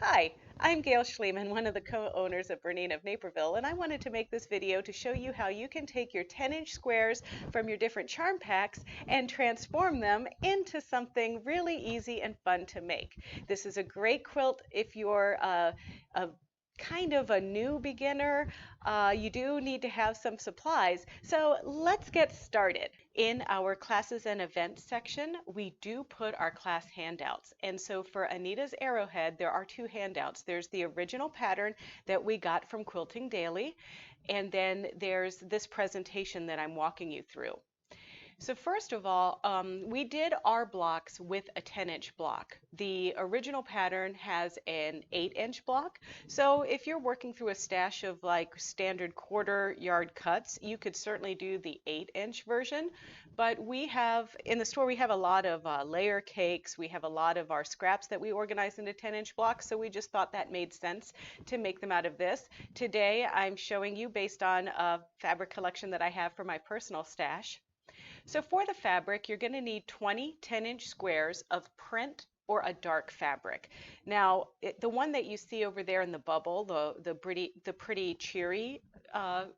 Hi, I'm Gail Schleman, one of the co-owners of BERNINA of Naperville, and I wanted to make this video to show you how you can take your 10-inch squares from your different charm packs and transform them into something really easy and fun to make. This is a great quilt if you're a kind of a new beginner. You do need to have some supplies. So let's get started. In our classes and events section, we do put our class handouts. And so for Anita's Arrowhead, there are two handouts. There's the original pattern that we got from Quilting Daily, and then there's this presentation that I'm walking you through. So first of all, we did our blocks with a 10-inch block. The original pattern has an 8-inch block. So if you're working through a stash of like standard quarter yard cuts, you could certainly do the 8-inch version. But we have, in the store, we have a lot of layer cakes. We have a lot of our scraps that we organize into 10-inch blocks. So we just thought that made sense to make them out of this. Today, I'm showing you based on a fabric collection that I have for my personal stash. So for the fabric, you're going to need 20 10-inch squares of print or a dark fabric. Now, the one that you see over there in the bubble, the pretty cheery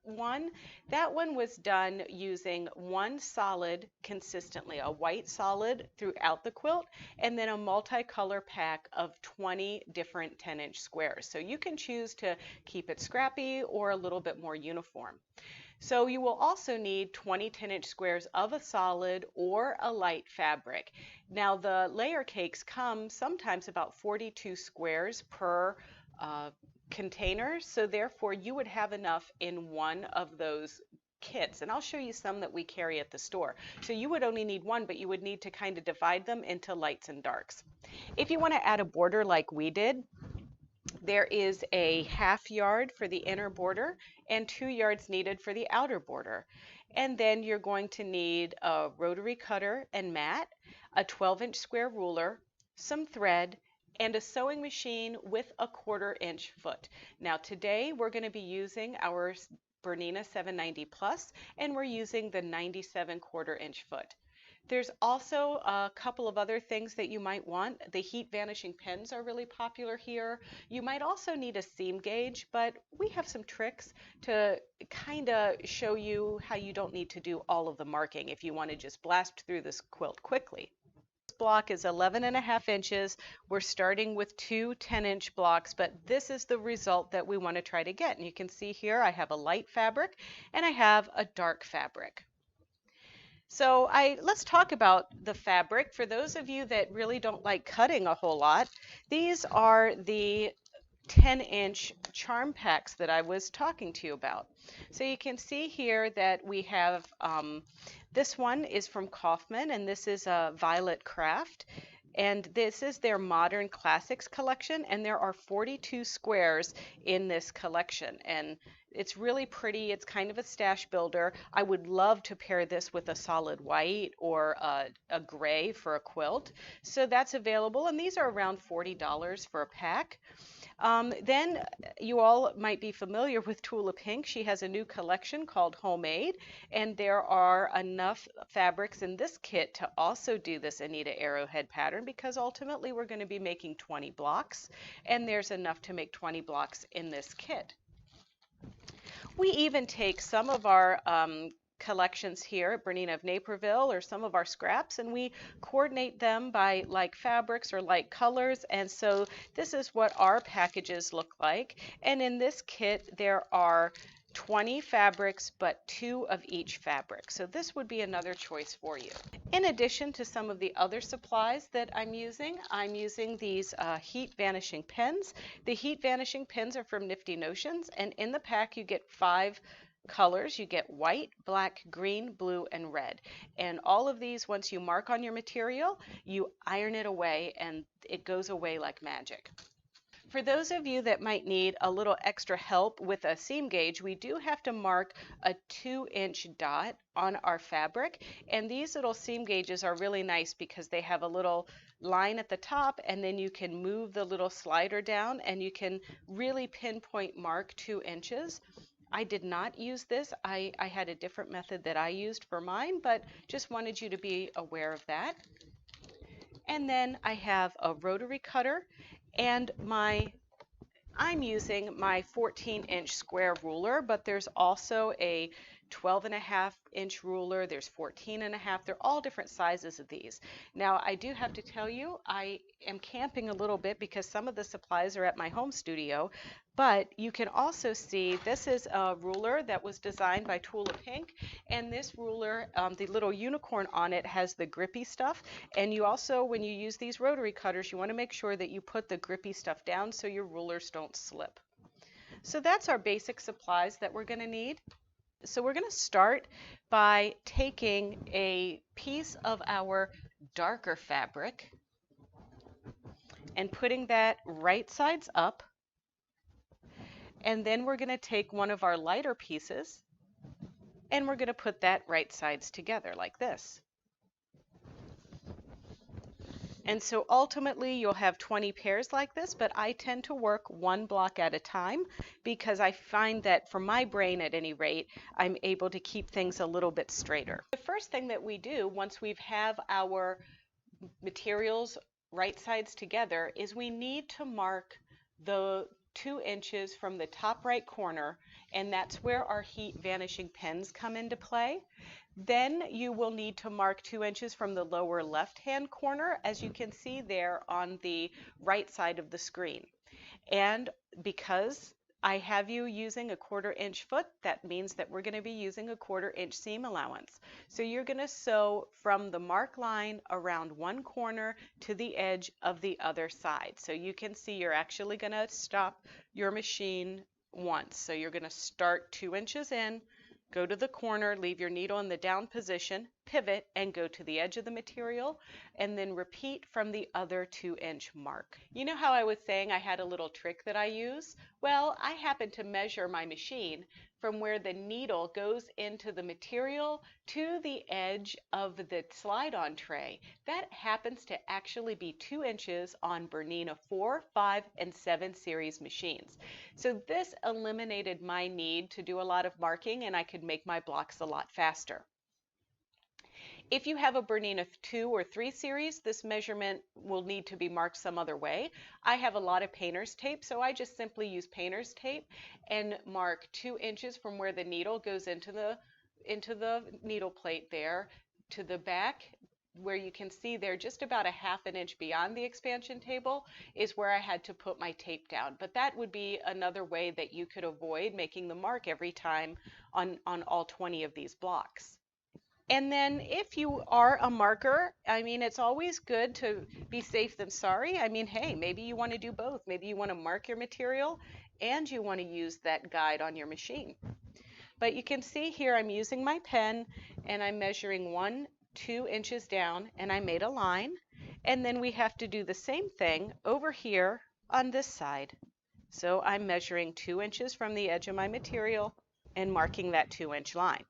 one, that one was done using one solid consistently, a white solid throughout the quilt, and then a multicolor pack of 20 different 10-inch squares. So you can choose to keep it scrappy or a little bit more uniform. So you will also need 20 10-inch squares of a solid or a light fabric. Now the layer cakes come sometimes about 42 squares per container, so therefore you would have enough in one of those kits, and I'll show you some that we carry at the store. So you would only need one, but you would need to kind of divide them into lights and darks. If you want to add a border like we did, there is a ½ yard for the inner border and 2 yards needed for the outer border. And then you're going to need a rotary cutter and mat, a 12-inch square ruler, some thread, and a sewing machine with a 1/4 inch foot. Now today we're going to be using our BERNINA 790 Plus, and we're using the 97 1/4 inch foot. There's also a couple of other things that you might want. The heat vanishing pins are really popular here. You might also need a seam gauge, but we have some tricks to kind of show you how you don't need to do all of the marking if you want to just blast through this quilt quickly. This block is 11.5 inches. We're starting with two 10-inch blocks, but this is the result that we want to try to get. And you can see here I have a light fabric and I have a dark fabric. So let's talk about the fabric. For those of you that really don't like cutting a whole lot, these are the 10-inch charm packs that I was talking to you about. So you can see here that we have, this one is from Kaufman, and this is a Violet Craft. And this is their Modern Classics collection, and there are 42 squares in this collection. And it's really pretty. It's kind of a stash builder. I would love to pair this with a solid white or a gray for a quilt. So that's available, and these are around $40 for a pack. Then you all might be familiar with Tula Pink. She has a new collection called Homemade, and there are enough fabrics in this kit to also do this Anita Arrowhead pattern, because ultimately we're going to be making 20 blocks, and there's enough to make 20 blocks in this kit. We even take some of our collections here at BERNINA of Naperville, or some of our scraps, and we coordinate them by like fabrics or like colors. And so this is what our packages look like. And in this kit there are 20 fabrics, but 2 of each fabric. So this would be another choice for you. In addition to some of the other supplies that I'm using these heat vanishing pens. The heat vanishing pens are from Nifty Notions, and in the pack you get 5 colors. You get white, black, green, blue, and red. And all of these, once you mark on your material, you iron it away and it goes away like magic. For those of you that might need a little extra help with a seam gauge, we do have to mark a 2-inch dot on our fabric. And these little seam gauges are really nice because they have a little line at the top, and then you can move the little slider down and you can really pinpoint mark 2 inches. I did not use this. I had a different method that I used for mine, but just wanted you to be aware of that. And then I have a rotary cutter And I'm using my 14-inch square ruler, but there's also a 12.5-inch ruler. There's 14.5. They're all different sizes of these. Now, I do have to tell you, I am camping a little bit because some of the supplies are at my home studio, but you can also see this is a ruler that was designed by Tula Pink, and this ruler, the little unicorn on it has the grippy stuff, and you also, when you use these rotary cutters, you want to make sure that you put the grippy stuff down so your rulers don't slip. So that's our basic supplies that we're going to need. So we're going to start by taking a piece of our darker fabric and putting that right sides up. And then we're going to take one of our lighter pieces and we're going to put that right sides together like this. And so ultimately you'll have 20 pairs like this, but I tend to work one block at a time because I find that for my brain at any rate, I'm able to keep things a little bit straighter. The first thing that we do once we have our materials right sides together is we need to mark the 2 inches from the top right corner, and that's where our heat vanishing pens come into play. Then you will need to mark 2 inches from the lower left hand corner, as you can see there on the right side of the screen. And because I have you using a 1/4 inch foot, that means that we're going to be using a 1/4 inch seam allowance. So you're going to sew from the mark line around one corner to the edge of the other side. So you can see you're actually going to stop your machine once. So you're going to start 2 inches in, go to the corner, leave your needle in the down position, pivot, and go to the edge of the material, and then repeat from the other 2-inch mark. You know how I was saying I had a little trick that I use? Well, I happen to measure my machine from where the needle goes into the material to the edge of the slide-on tray. That happens to actually be 2 inches on BERNINA 4, 5, and 7 series machines. So this eliminated my need to do a lot of marking, and I could make my blocks a lot faster. If you have a BERNINA 2 or 3 series, this measurement will need to be marked some other way. I have a lot of painter's tape, so I just simply use painter's tape and mark 2 inches from where the needle goes into the needle plate there to the back, where you can see there just about a 1/2 inch beyond the expansion table is where I had to put my tape down. But that would be another way that you could avoid making the mark every time on all 20 of these blocks. And then if you are a marker, I mean, it's always good to be safe than sorry. I mean, hey, maybe you want to do both. Maybe you want to mark your material and you want to use that guide on your machine. But you can see here I'm using my pen and I'm measuring 2 inches down, and I made a line. And then we have to do the same thing over here on this side. So I'm measuring 2 inches from the edge of my material and marking that 2-inch line.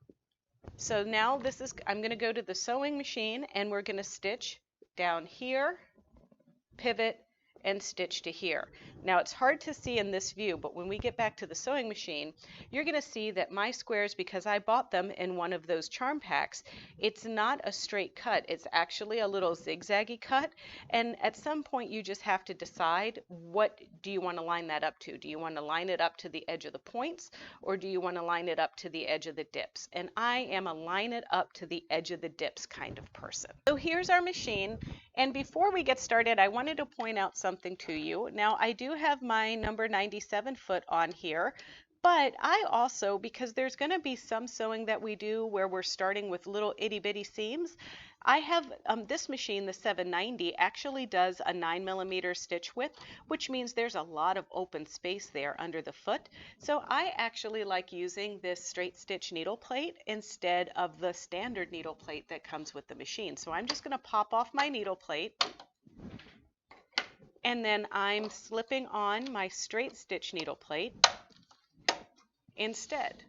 So now I'm going to go to the sewing machine and we're going to stitch down here, pivot, and stitch to here. Now it's hard to see in this view, but when we get back to the sewing machine, you're going to see that my squares, because I bought them in one of those charm packs, it's not a straight cut. It's actually a little zigzaggy cut, and at some point you just have to decide, what do you want to line that up to? Do you want to line it up to the edge of the points, or do you want to line it up to the edge of the dips? And I am a line it up to the edge of the dips kind of person. So here's our machine, and before we get started, I wanted to point out something to you. Now I do have my number 97 foot on here, but I also, because there's going to be some sewing that we do where we're starting with little itty bitty seams, I have this machine, the 790, actually does a 9mm stitch width, which means there's a lot of open space there under the foot. So I actually like using this straight stitch needle plate instead of the standard needle plate that comes with the machine. So I'm just going to pop off my needle plate, and then I'm slipping on my straight stitch needle plate instead.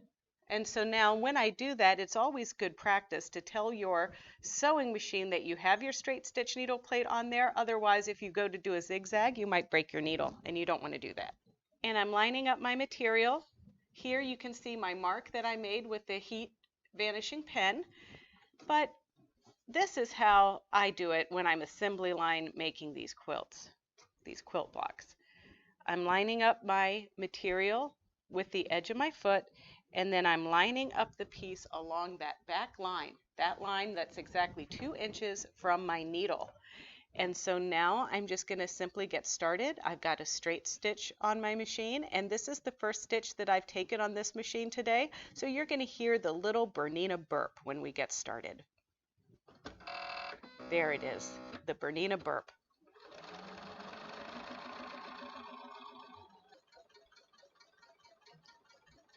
And so now when I do that, it's always good practice to tell your sewing machine that you have your straight stitch needle plate on there. Otherwise, if you go to do a zigzag, you might break your needle, and you don't want to do that. And I'm lining up my material. Here you can see my mark that I made with the heat vanishing pen. But this is how I do it when I'm assembly line making these quilts. these quilt blocks. I'm lining up my material with the edge of my foot, and then I'm lining up the piece along that back line, that line that's exactly 2 inches from my needle. And so now I'm just going to simply get started. I've got a straight stitch on my machine, and this is the first stitch that I've taken on this machine today. So you're going to hear the little BERNINA burp when we get started. There it is, the BERNINA burp.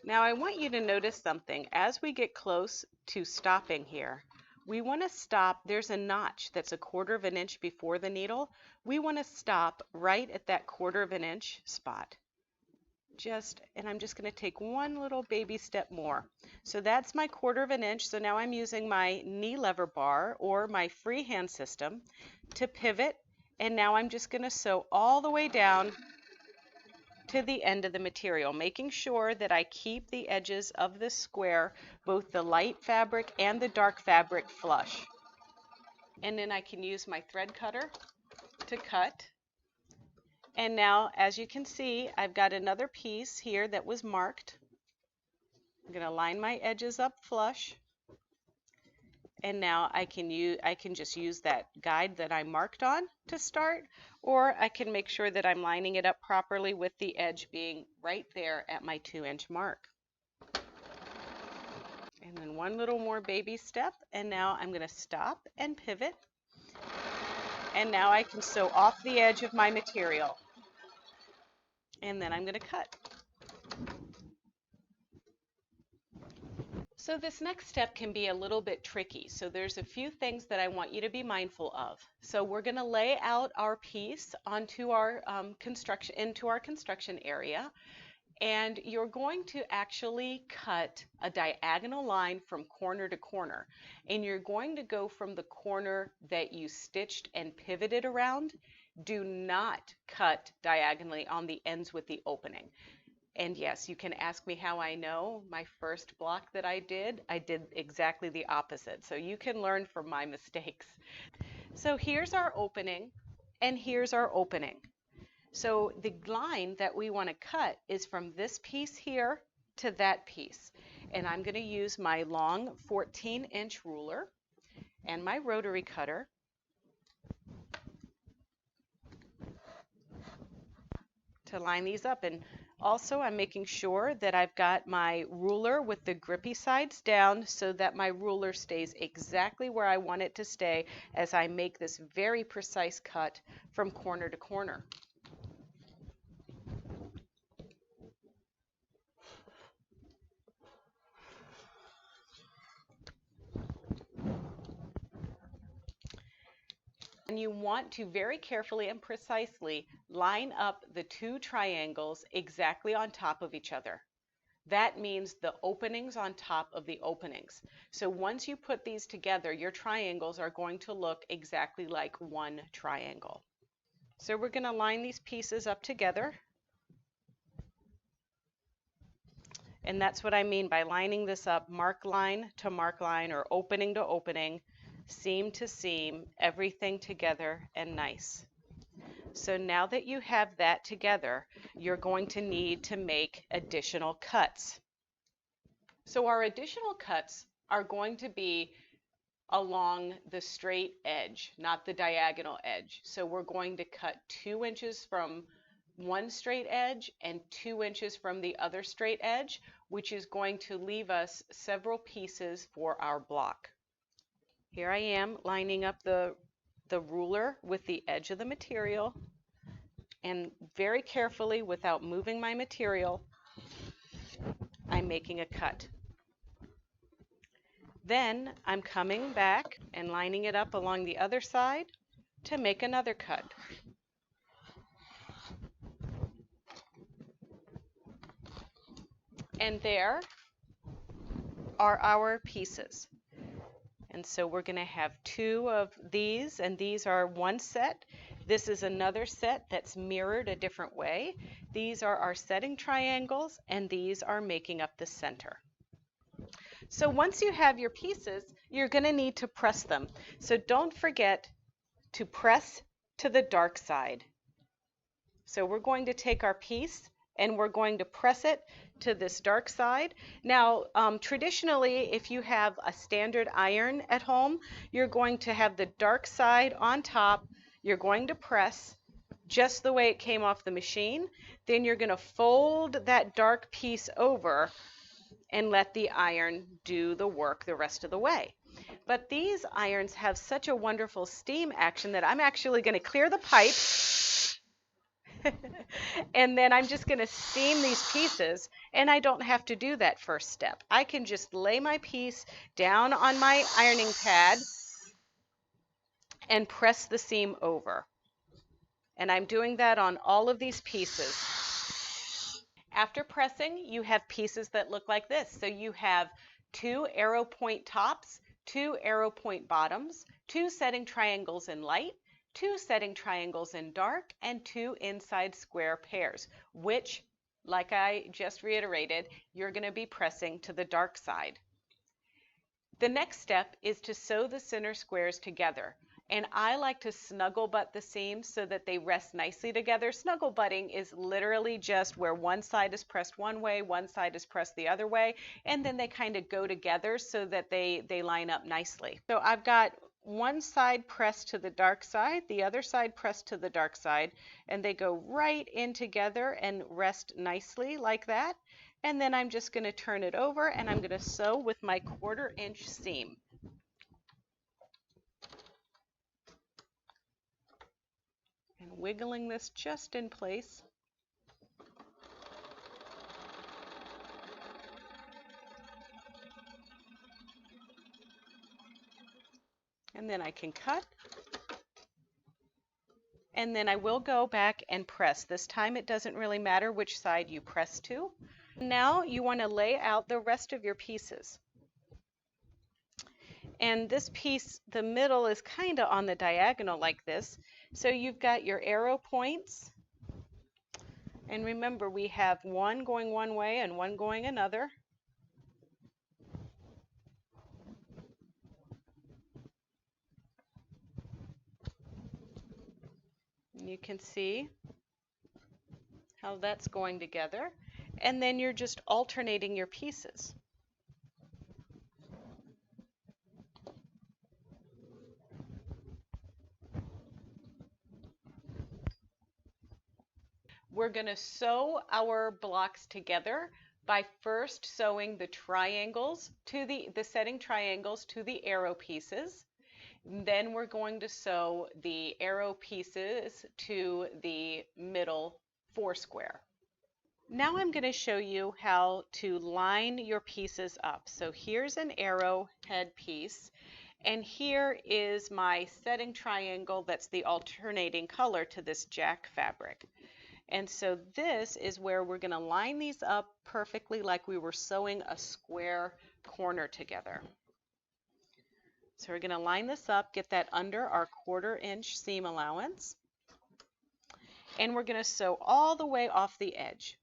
Now I want you to notice something. As we get close to stopping here, we want to stop. There's a notch that's 1/4 of an inch before the needle. We want to stop right at that 1/4 of an inch spot. And I'm just going to take one little baby step more. So that's my 1/4 of an inch. So now I'm using my knee lever bar or my freehand system to pivot. And now I'm just going to sew all the way down to the end of the material, making sure that I keep the edges of the square, both the light fabric and the dark fabric, flush. And then I can use my thread cutter to cut. And now, as you can see, I've got another piece here that was marked. I'm going to line my edges up flush. And now I can just use that guide that I marked on to start, or I can make sure that I'm lining it up properly with the edge being right there at my 2-inch mark. And then one little more baby step, and now I'm going to stop and pivot. And now I can sew off the edge of my material. And then I'm going to cut. So this next step can be a little bit tricky. So there's a few things that I want you to be mindful of. So we're going to lay out our piece onto our construction area, and you're going to actually cut a diagonal line from corner to corner. And you're going to go from the corner that you stitched and pivoted around. Do not cut diagonally on the ends with the opening. And yes, you can ask me how I know. My first block that I did exactly the opposite. So you can learn from my mistakes. So here's our opening, and here's our opening. So the line that we want to cut is from this piece here to that piece. And I'm going to use my long 14-inch ruler and my rotary cutter to line these up. And also, I'm making sure that I've got my ruler with the grippy sides down so that my ruler stays exactly where I want it to stay as I make this very precise cut from corner to corner. And you want to very carefully and precisely line up the 2 triangles exactly on top of each other. That means the openings on top of the openings. So once you put these together, your triangles are going to look exactly like one triangle. So we're going to line these pieces up together. And that's what I mean by lining this up mark line to mark line, or opening to opening, seam to seam, everything together and nice. So now that you have that together, you're going to need to make additional cuts. So our additional cuts are going to be along the straight edge, not the diagonal edge. So we're going to cut 2 inches from one straight edge and 2 inches from the other straight edge, which is going to leave us several pieces for our block. Here I am lining up the ruler with the edge of the material, and very carefully, without moving my material, I'm making a cut. Then I'm coming back and lining it up along the other side to make another cut. And there are our pieces. And so we're going to have 2 of these, and these are one set. This is another set that's mirrored a different way. These are our setting triangles, and these are making up the center. So once you have your pieces, you're going to need to press them. So don't forget to press to the dark side. So we're going to take our piece and we're going to press it to this dark side. Now, traditionally, if you have a standard iron at home, you're going to have the dark side on top. You're going to press just the way it came off the machine. Then you're going to fold that dark piece over and let the iron do the work the rest of the way. But these irons have such a wonderful steam action that I'm actually going to clear the pipe and then I'm just going to steam these pieces, and I don't have to do that first step. I can just lay my piece down on my ironing pad and press the seam over. And I'm doing that on all of these pieces. After pressing, you have pieces that look like this. So you have 2 arrow point tops, 2 arrow point bottoms, 2 setting triangles in light, 2 setting triangles in dark, and 2 inside square pairs, which, like I just reiterated, you're going to be pressing to the dark side. The next step is to sew the center squares together. And I like to snuggle butt the seams so that they rest nicely together. Snuggle butting is literally just where one side is pressed one way, one side is pressed the other way, and then they kind of go together so that they line up nicely. So I've got one side pressed to the dark side, the other side pressed to the dark side, and they go right in together and rest nicely like that. And then I'm just going to turn it over and I'm going to sew with my 1/4 inch seam. And wiggling this just in place. And then I can cut. And then I will go back and press. This time it doesn't really matter which side you press to. Now you want to lay out the rest of your pieces. And this piece, the middle, is kind of on the diagonal like this. So you've got your arrow points. And remember, we have one going one way and one going another. And you can see how that's going together. And then you're just alternating your pieces. We're going to sew our blocks together by first sewing the triangles to the setting triangles to the arrow pieces. Then we're going to sew the arrow pieces to the middle foursquare. Now I'm going to show you how to line your pieces up. So here's an arrowhead piece, and here is my setting triangle that's the alternating color to this jack fabric. And so this is where we're going to line these up perfectly like we were sewing a square corner together. So we're going to line this up, get that under our 1/4 inch seam allowance, and we're going to sew all the way off the edge.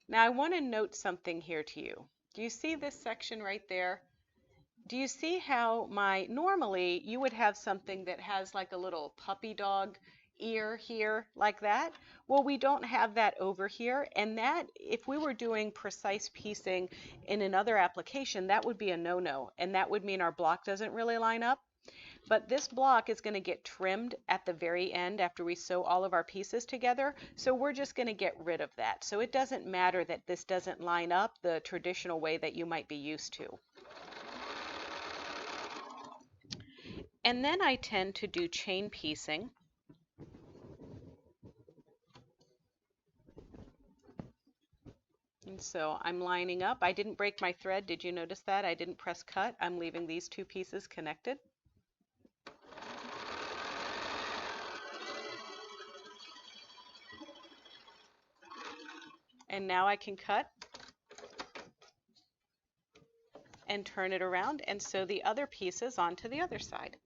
Now I want to note something here to you. Do you see this section right there? Do you see how normally you would have something that has like a little puppy dog ear here like that? Well, we don't have that over here, and that, if we were doing precise piecing in another application, that would be a no-no, and that would mean our block doesn't really line up. But this block is going to get trimmed at the very end after we sew all of our pieces together, so we're just going to get rid of that. So it doesn't matter that this doesn't line up the traditional way that you might be used to. And then I tend to do chain piecing. And so I'm lining up. I didn't break my thread. Did you notice that? I didn't press cut. I'm leaving these two pieces connected. And now I can cut and turn it around and sew the other pieces onto the other side.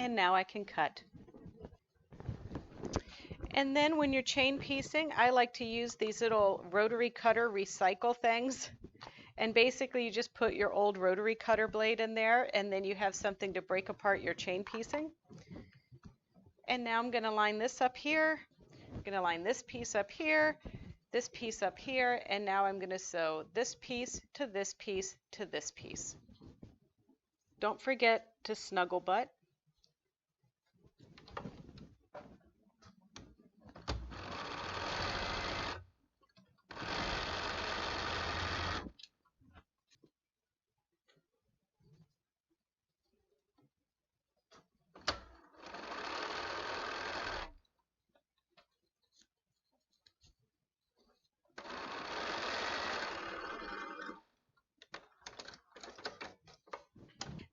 And now I can cut. And then when you're chain piecing, I like to use these little rotary cutter recycle things. And basically you just put your old rotary cutter blade in there, and then you have something to break apart your chain piecing. And now I'm going to line this up here. I'm going to line this piece up here, this piece up here, and now I'm going to sew this piece to this piece to this piece. Don't forget to snuggle butt.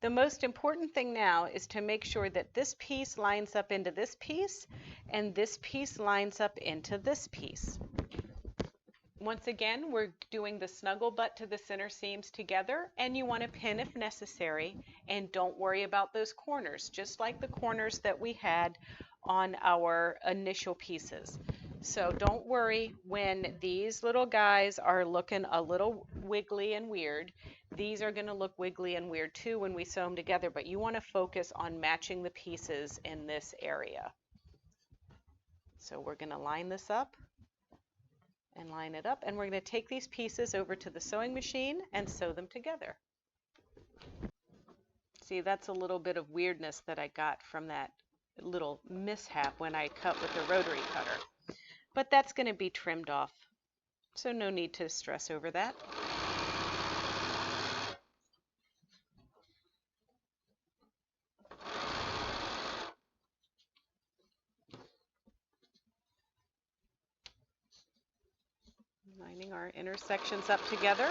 The most important thing now is to make sure that this piece lines up into this piece and this piece lines up into this piece. Once again, we're doing the snuggle butt to the center seams together, and you want to pin if necessary, and don't worry about those corners, just like the corners that we had on our initial pieces. So don't worry when these little guys are looking a little wiggly and weird. These are going to look wiggly and weird too when we sew them together, but you want to focus on matching the pieces in this area. So we're going to line this up and line it up, and we're going to take these pieces over to the sewing machine and sew them together. See, that's a little bit of weirdness that I got from that little mishap when I cut with the rotary cutter. But that's going to be trimmed off, so no need to stress over that. Lining our intersections up together.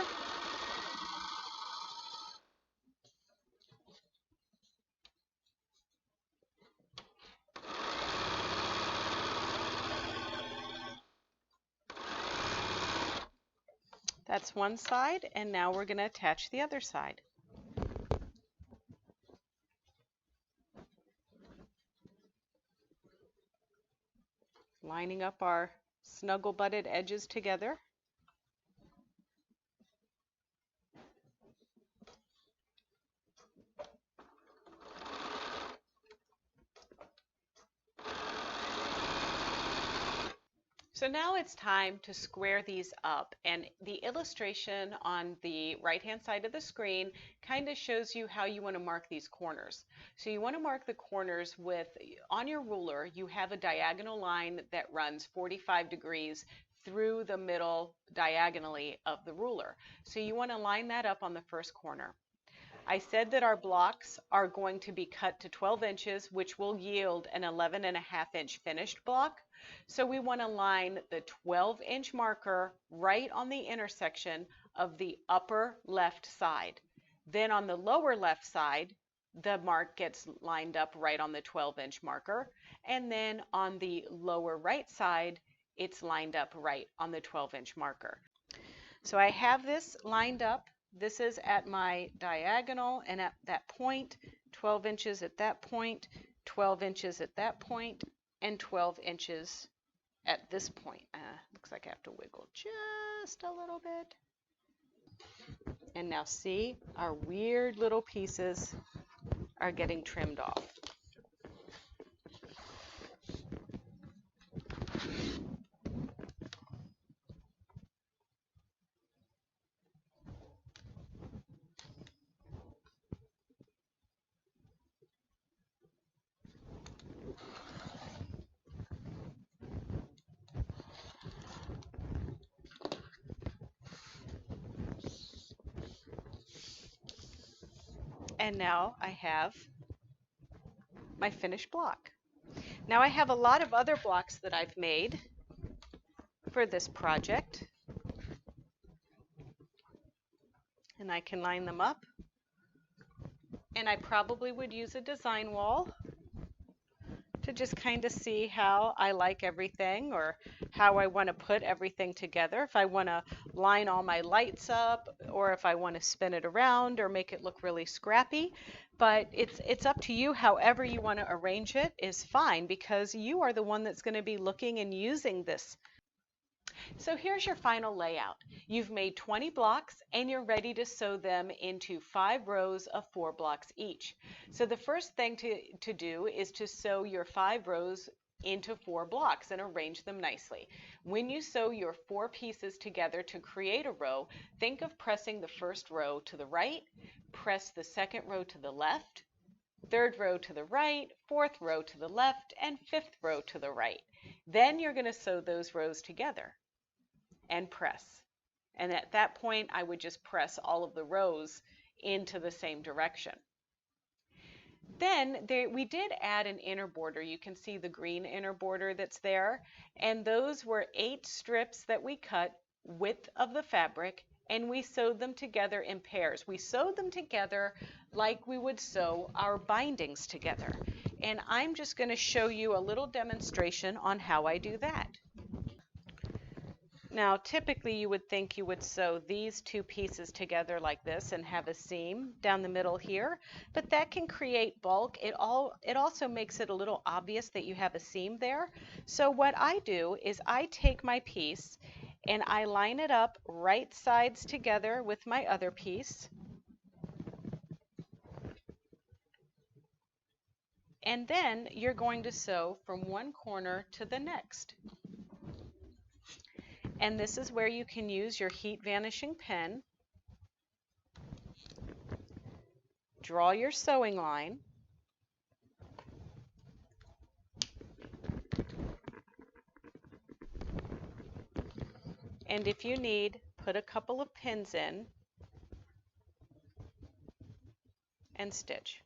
That's one side, and now we're going to attach the other side. Lining up our snuggle butted edges together. So now it's time to square these up, and the illustration on the right hand side of the screen kind of shows you how you want to mark these corners. So you want to mark the corners with, on your ruler, you have a diagonal line that runs 45 degrees through the middle diagonally of the ruler. So you want to line that up on the first corner. I said that our blocks are going to be cut to 12 inches, which will yield an 11.5-inch finished block. So we want to line the 12-inch marker right on the intersection of the upper left side. Then on the lower left side, the mark gets lined up right on the 12-inch marker. And then on the lower right side, it's lined up right on the 12-inch marker. So I have this lined up. This is at my diagonal, and at that point, 12 inches at that point, 12 inches at that point, and 12 inches at this point. Looks like I have to wiggle just a little bit. And now see, our weird little pieces are getting trimmed off. And now I have my finished block. Now I have a lot of other blocks that I've made for this project, and I can line them up, and I probably would use a design wall to just kind of see how I like everything or how I want to put everything together. If I want to line all my lights up or if I want to spin it around or make it look really scrappy. But it's up to you. However you want to arrange it is fine because you are the one that's going to be looking and using this. So here's your final layout. You've made 20 blocks and you're ready to sew them into 5 rows of 4 blocks each. So the first thing to do is to sew your 5 rows into 4 blocks and arrange them nicely. When you sew your 4 pieces together to create a row, think of pressing the first row to the right, press the second row to the left, third row to the right, fourth row to the left, and fifth row to the right. Then you're going to sew those rows together and press. And at that point, I would just press all of the rows into the same direction. Then we did add an inner border. You can see the green inner border that's there. And those were 8 strips that we cut width of the fabric, and we sewed them together in pairs. We sewed them together like we would sew our bindings together. And I'm just going to show you a little demonstration on how I do that. Now, typically you would think you would sew these 2 pieces together like this and have a seam down the middle here, but that can create bulk. It also makes it a little obvious that you have a seam there. So what I do is I take my piece and I line it up right sides together with my other piece. And then you're going to sew from one corner to the next. And this is where you can use your heat vanishing pen. Draw your sewing line. And if you need, put a couple of pins in and stitch.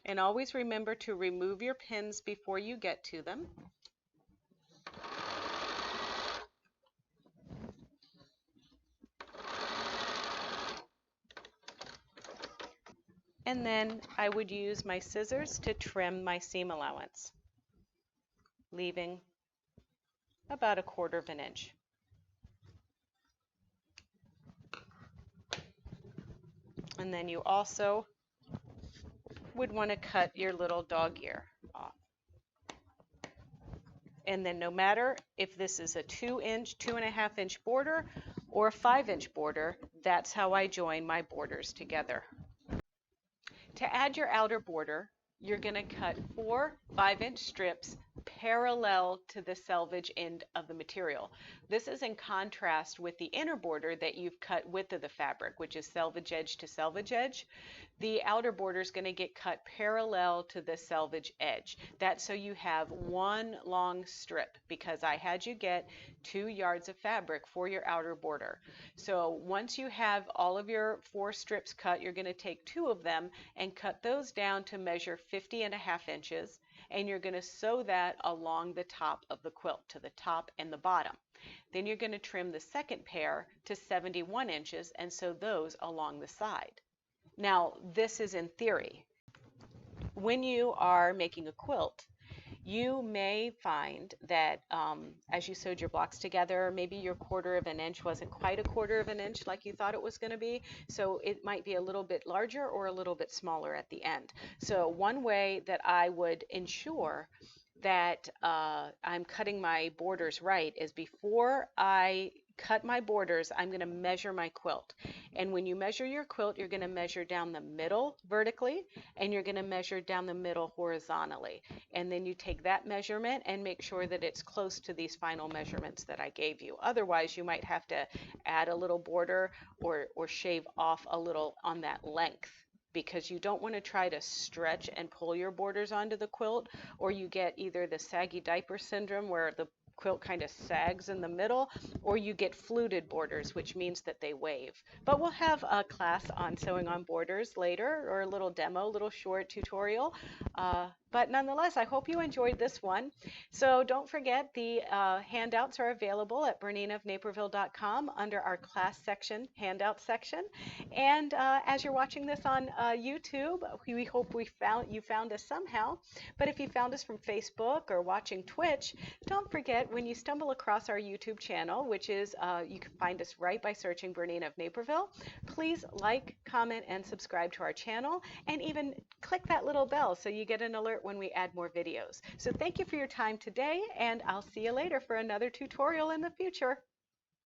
And always remember to remove your pins before you get to them. And then I would use my scissors to trim my seam allowance, leaving about 1/4 of an inch. And then you also would want to cut your little dog ear off. And then no matter if this is a 2-inch, 2.5-inch border or a 5-inch border, that's how I join my borders together. To add your outer border, you're going to cut 4 5-inch strips parallel to the selvage end of the material. This is in contrast with the inner border that you've cut width of the fabric, which is selvage edge to selvage edge. The outer border is going to get cut parallel to the selvage edge. That's so you have one long strip, because I had you get 2 yards of fabric for your outer border. So once you have all of your 4 strips cut, you're going to take 2 of them and cut those down to measure 50.5 inches, and you're going to sew that along the top of the quilt to the top and the bottom. Then you're going to trim the second pair to 71 inches and sew those along the side. Now, this is in theory. When you are making a quilt, you may find that as you sewed your blocks together, maybe your 1/4 of an inch wasn't quite a 1/4 of an inch like you thought it was going to be. So it might be a little bit larger or a little bit smaller at the end. So one way that I would ensure that I'm cutting my borders right is before I cut my borders, I'm going to measure my quilt. And when you measure your quilt, you're going to measure down the middle vertically, and you're going to measure down the middle horizontally. And then you take that measurement and make sure that it's close to these final measurements that I gave you. Otherwise, you might have to add a little border or shave off a little on that length, because you don't want to try to stretch and pull your borders onto the quilt, or you get either the saggy diaper syndrome where the quilt kind of sags in the middle, or you get fluted borders, which means that they wave. But we'll have a class on sewing on borders later, or a little demo, little short tutorial. But nonetheless, I hope you enjoyed this one. So don't forget the handouts are available at BERNINAofNaperville.com under our class section, handout section. And as you're watching this on YouTube, we hope you found us somehow. But if you found us from Facebook or watching Twitch, don't forget when you stumble across our YouTube channel, which is you can find us right by searching Bernina of Naperville. Please like, comment, and subscribe to our channel, and even click that little bell so you get an alert when we add more videos. So thank you for your time today, and I'll see you later for another tutorial in the future.